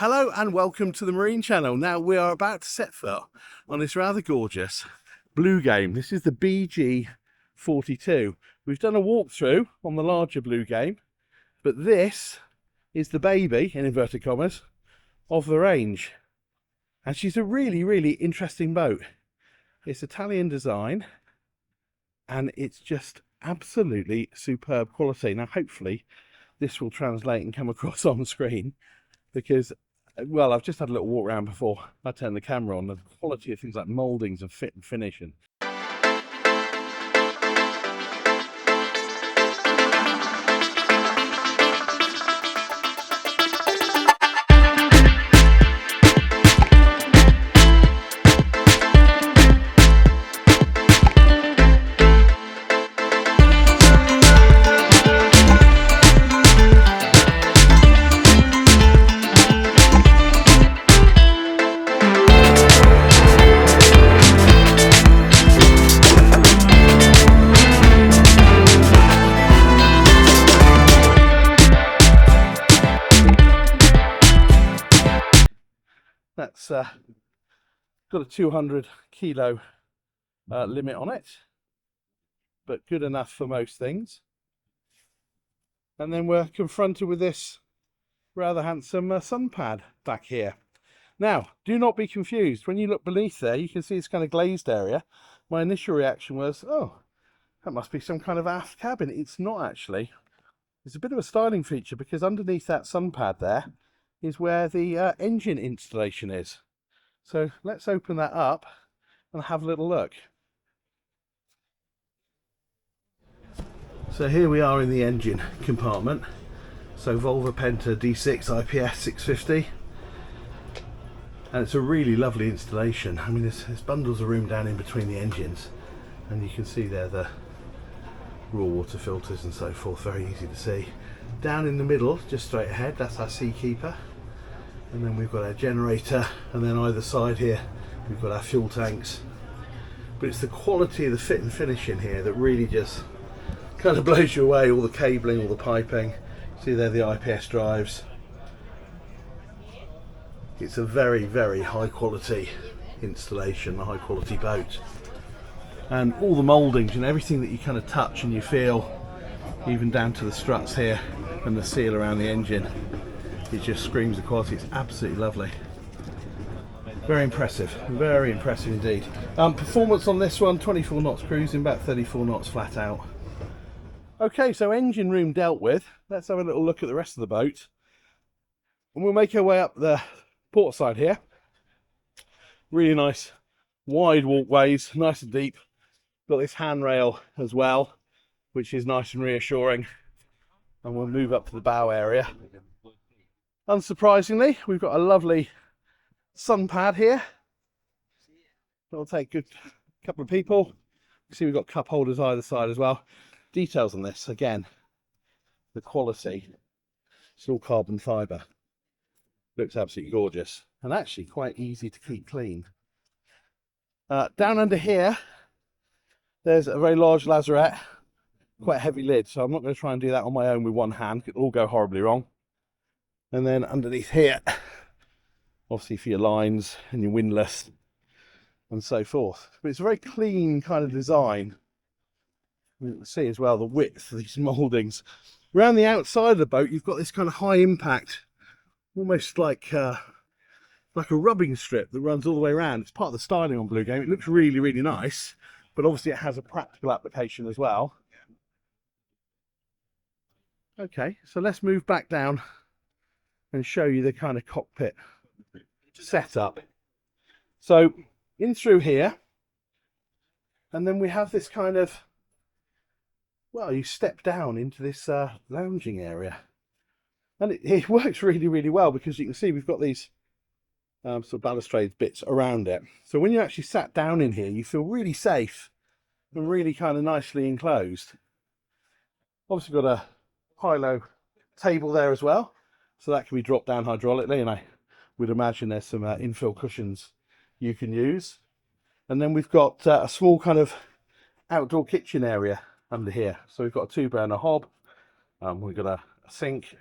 Hello and welcome to the Marine Channel. Now we are about to set foot on this rather gorgeous Bluegame. This is the BG42. We've done a walkthrough on the larger Bluegame, but this is the baby, in inverted commas, of the range. And she's a really interesting boat. It's Italian design and it's just absolutely superb quality. Now hopefully this will translate and come across on screen, because, well, I've just had a little walk around before I turned the camera on. The quality of things like mouldings and fit and finish, and that's got a 200 kilo limit on it, but good enough for most things. And then we're confronted with this rather handsome sun pad back here. Now, do not be confused. When you look beneath there, you can see this kind of glazed area. My initial reaction was, oh, that must be some kind of aft cabin. It's not actually. It's a bit of a styling feature, because underneath that sun pad there is where the engine installation is. So let's open that up and have a little look. So here we are in the engine compartment. So Volvo Penta D6 IPS 650, and it's a really lovely installation. I mean, there's bundles of room down in between the engines, and you can see there the raw water filters and so forth, very easy to see. Down in the middle, just straight ahead, that's our seakeeper, and then we've got our generator, and then either side here we've got our fuel tanks. But it's the quality of the fit and finish in here that really just kind of blows you away. All the cabling, all the piping, see there the IPS drives. It's a very high quality installation, a high quality boat, and all the mouldings and everything that you kind of touch and you feel, even down to the struts here and the seal around the engine, it just screams the quality. It's absolutely lovely. Very impressive indeed. Performance on this one, 24 knots cruising, about 34 knots flat out. Okay, so engine room dealt with. Let's have a little look at the rest of the boat, and we'll make our way up the port side here. Really nice wide walkways, nice and deep. Got this handrail as well, which is nice and reassuring. And we'll move up to the bow area. Unsurprisingly, we've got a lovely sun pad here. It'll take a good couple of people. You see we've got cup holders either side as well. Details on this, again, the quality. It's all carbon fibre. Looks absolutely gorgeous, and actually quite easy to keep clean. Down under here, there's a very large lazarette, quite a heavy lid, so I'm not going to try and do that on my own with one hand. It'll all go horribly wrong. And then underneath here, obviously for your lines and your windlass and so forth. But it's a very clean kind of design. You can see as well the width of these mouldings. Around the outside of the boat, you've got this kind of high impact, almost like a rubbing strip that runs all the way around. It's part of the styling on Bluegame. It looks really nice, but obviously it has a practical application as well. Okay, so let's move back down and show you the kind of cockpit setup. So in through here, and then we have this kind of, well, you step down into this lounging area, and it works really well, because you can see we've got these sort of balustrade bits around it. So when you actually sat down in here, you feel really safe and really kind of nicely enclosed. Obviously got a high-low table there as well, so that can be dropped down hydraulically, and I would imagine there's some infill cushions you can use. And then we've got a small kind of outdoor kitchen area under here. So we've got a 2-burner hob, we've got a sink,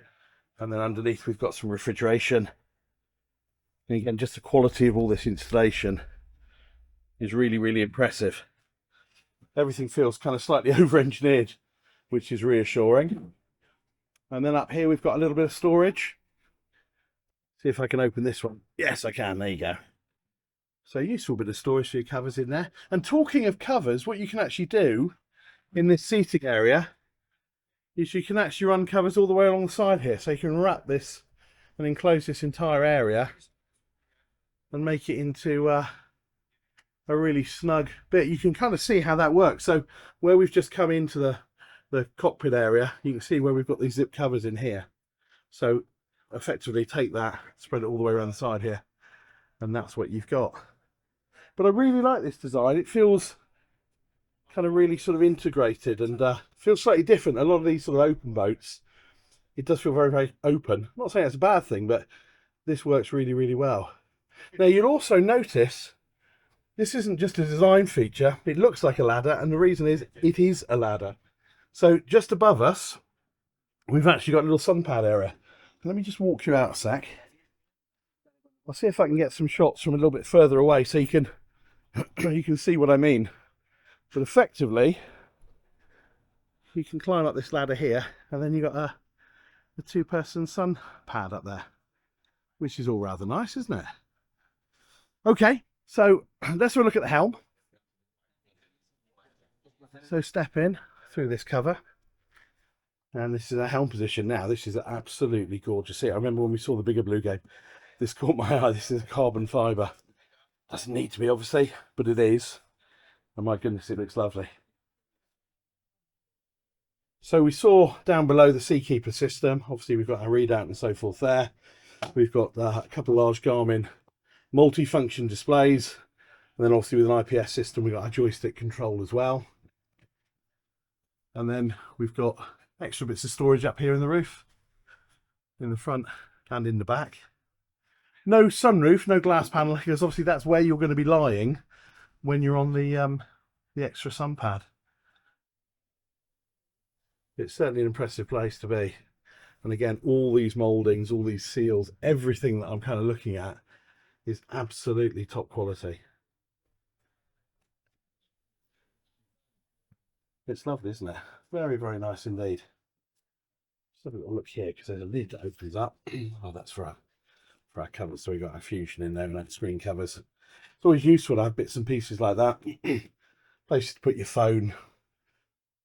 and then underneath we've got some refrigeration And again, just the quality of all this installation is really, really impressive. Everything feels kind of slightly over-engineered, which is reassuring. And then up here we've got a little bit of storage. See if I can open this one. Yes, I can. There you go. So useful bit of storage for your covers in there. And talking of covers, what you can actually do in this seating area is you can actually run covers all the way along the side here. So you can wrap this and enclose this entire area and make it into a really snug bit. You can kind of see how that works. So where we've just come into the cockpit area, you can see where we've got these zip covers in here. So effectively take that, spread it all the way around the side here, and that's what you've got. But I really like this design. It feels kind of really sort of integrated and feels slightly different. A lot of these sort of open boats, it does feel very, very open. I'm not saying it's a bad thing, but this works really, really well. Now you'll also notice this isn't just a design feature. It looks like a ladder, and the reason is it is a ladder. So just above us, we've actually got a little sun pad area. Let me just walk you out a sec. I'll see if I can get some shots from a little bit further away so you can you can see what I mean. But effectively, you can climb up this ladder here, and then you've got a two-person sun pad up there, which is all rather nice, isn't it? Okay, so let's have a look at the helm. So step in through this cover, and this is a helm position now. This is absolutely gorgeous here. I remember when we saw the bigger Bluegame, this caught my eye. This is a carbon fibre. Doesn't need to be, obviously, but it is. And my goodness, it looks lovely. So we saw down below the Seakeeper system. Obviously, we've got our readout and so forth there. We've got a couple of large Garmin multi-function displays. And then obviously with an IPS system, we've got our joystick control as well. And then we've got extra bits of storage up here in the roof, in the front and in the back. No sunroof, no glass panel, because obviously that's where you're going to be lying when you're on the extra sun pad. It's certainly an impressive place to be. And again, all these mouldings, all these seals, everything that I'm kind of looking at is absolutely top quality. It's lovely, isn't it? Very, very nice indeed. Just have a little look here, because there's a lid that opens up. Oh, that's for our covers. So we've got our Fusion in there and our screen covers. It's always useful to have bits and pieces like that. Places to put your phone,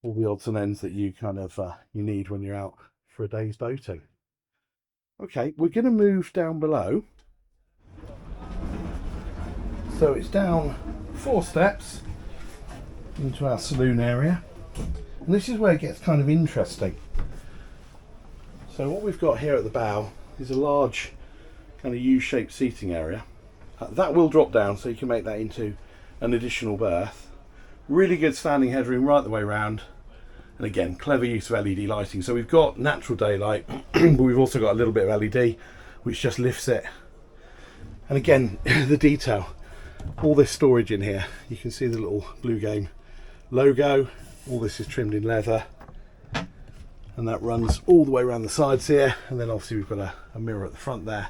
all the odds and ends that you kind of you need when you're out for a day's boating. Okay, we're going to move down below. So it's down 4 steps into our saloon area. And this is where it gets kind of interesting. So what we've got here at the bow is a large kind of U-shaped seating area. That will drop down, so you can make that into an additional berth. Really good standing headroom right the way around. And again, clever use of LED lighting. So we've got natural daylight, but we've also got a little bit of LED, which just lifts it. And again, the detail, all this storage in here. You can see the little Bluegame logo. All this is trimmed in leather. And that runs all the way around the sides here. And then obviously we've got a mirror at the front there.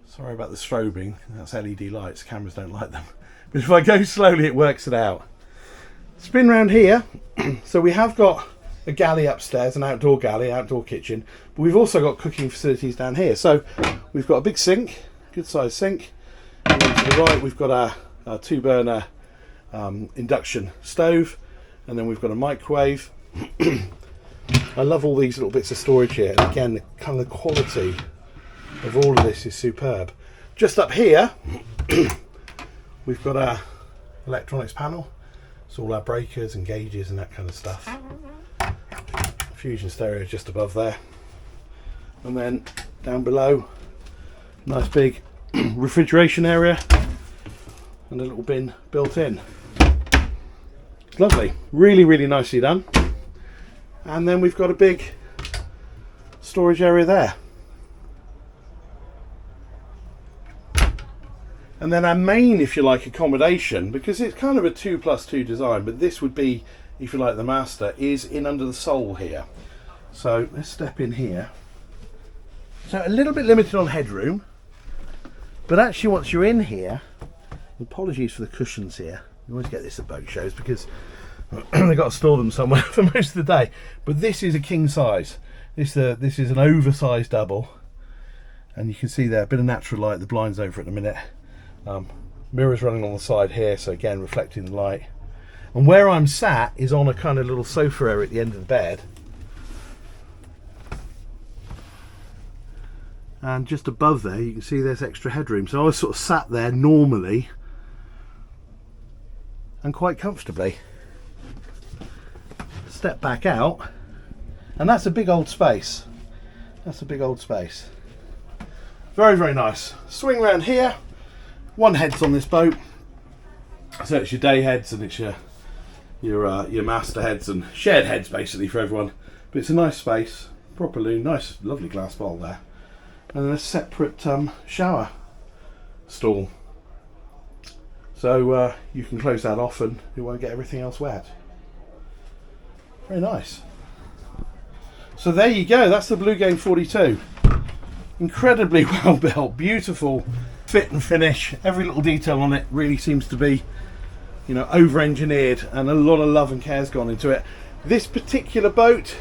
Sorry about the strobing, that's LED lights, cameras don't like them. But if I go slowly, it works it out. Spin round here. So we have got a galley upstairs, an outdoor galley, outdoor kitchen, but we've also got cooking facilities down here. So we've got a big sink, good sized sink, and then to the right we've got our 2-burner induction stove, and then we've got a microwave. I love all these little bits of storage here, and again, the kind of the quality of all of this is superb. Just up here we've got our electronics panel, so all our breakers and gauges and that kind of stuff. Fusion stereo just above there, and then down below, nice big refrigeration area and a little bin built in. Lovely, really, really nicely done. And then we've got a big storage area there. And then our main, if you like, accommodation, because it's kind of a 2+2 design, but this would be, if you like, the master, is in under the sole here. So let's step in here. So a little bit limited on headroom, But actually once you're in here, apologies for the cushions here, you always get this at boat shows because they've got to store them somewhere for most of the day. But this is a king size. This is an oversized double, and you can see there a bit of natural light. The blind's over at the minute. Mirrors running on the side here, so again reflecting the light. And where I'm sat is on a kind of little sofa area at the end of the bed. And just above there you can see there's extra headroom. So I was sort of sat there normally and quite comfortably. Step back out, and that's a big old space. That's a big old space. Very, very nice. Swing around here. One head's on this boat, so it's your day heads and it's your master heads and shared heads basically for everyone. But it's a nice space, properly nice, lovely glass bowl there, and then a separate shower stall. So you can close that off and you won't get everything else wet. Very nice. So there you go, that's the Bluegame 42. Incredibly well built, beautiful fit and finish. Every little detail on it really seems to be, you know, over-engineered, and a lot of love and care's gone into it. This particular boat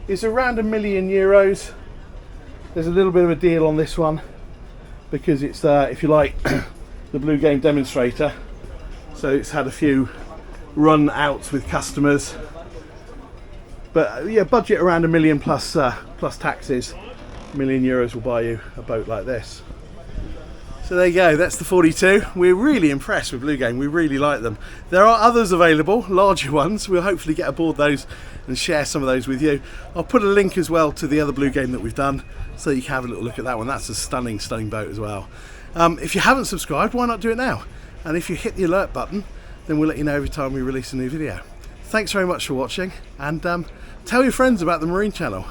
is around €1 million. There's a little bit of a deal on this one because it's, if you like, the Bluegame demonstrator. So it's had a few run outs with customers. But yeah, budget around €1 million plus taxes. €1 million will buy you a boat like this. So there you go, that's the 42. We're really impressed with Bluegame, we really like them. There are others available, larger ones. We'll hopefully get aboard those and share some of those with you. I'll put a link as well to the other Bluegame that we've done, so you can have a little look at that one. That's a stunning, stunning boat as well. If you haven't subscribed, why not do it now? And if you hit the alert button, then we'll let you know every time we release a new video. Thanks very much for watching, and tell your friends about the Marine Channel.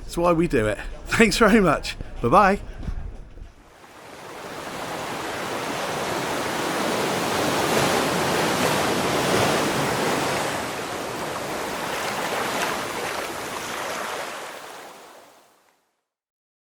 It's why we do it. Thanks very much. Bye-bye.